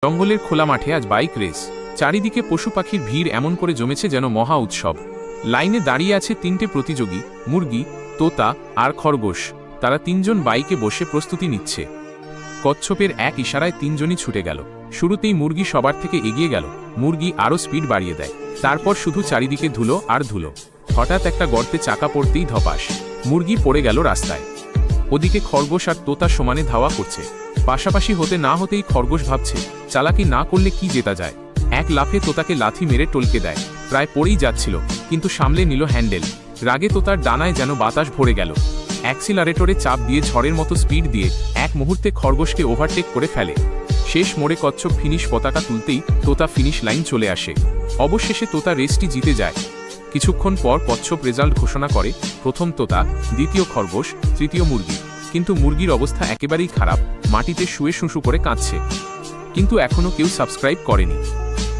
জঙ্গলের খোলা মাঠে আজ বাইক রেস। চারিদিকে পশু পাখির ভিড় এমন করে জমেছে যেন মহা উৎসব। লাইনে দাঁড়িয়ে আছে তিনটে প্রতিযোগী, মুরগি, তোতা আর খরগোশ। তারা তিনজন বাইকে বসে প্রস্তুতি নিচ্ছে। কচ্ছপের এক ইশারায় তিনজনই ছুটে গেল। শুরুতেই মুরগি সবার থেকে এগিয়ে গেল। মুরগি আরও স্পিড বাড়িয়ে দেয়। তারপর শুধু চারিদিকে ধুলো আর ধুলো। হঠাৎ একটা গর্তে চাকা পড়তেই ধপাস, মুরগি পড়ে গেল রাস্তায়। ওদিকে খরগোশ আর তোতা সমানে ধাওয়া করছে। পাশাপাশি হতে না হতেই খরগোশ ভাবছে, চালাকি না করলে কি জেতা যায়। এক লাফে তোতাকে লাথি মেরে টলকে দেয়। প্রায় পড়েই যাচ্ছিল, কিন্তু সামলে নিল হ্যান্ডেল। রাগে তোতার ডানায় যেন বাতাস ভরে গেল। অ্যাক্সিলারেটরে চাপ দিয়ে ঝড়ের মতো স্পিড দিয়ে এক মুহূর্তে খরগোশকে ওভারটেক করে ফেলে। শেষ মোড়ে কচ্ছপ ফিনিশ পতাকা তুলতেই তোতা ফিনিশ লাইন চলে আসে। অবশেষে তোতা রেসটি জিতে যায়। কিছুক্ষণ পর কচ্ছপ রেজাল্ট ঘোষণা করে, প্রথম তোতা, দ্বিতীয় খরগোশ, তৃতীয় মুরগি। কিন্তু মুরগির অবস্থা একেবারেই খারাপ, মাটিতে শুয়ে শুঁশু করে কাঁদছে। কিন্তু এখনও কেউ সাবস্ক্রাইব করেনি।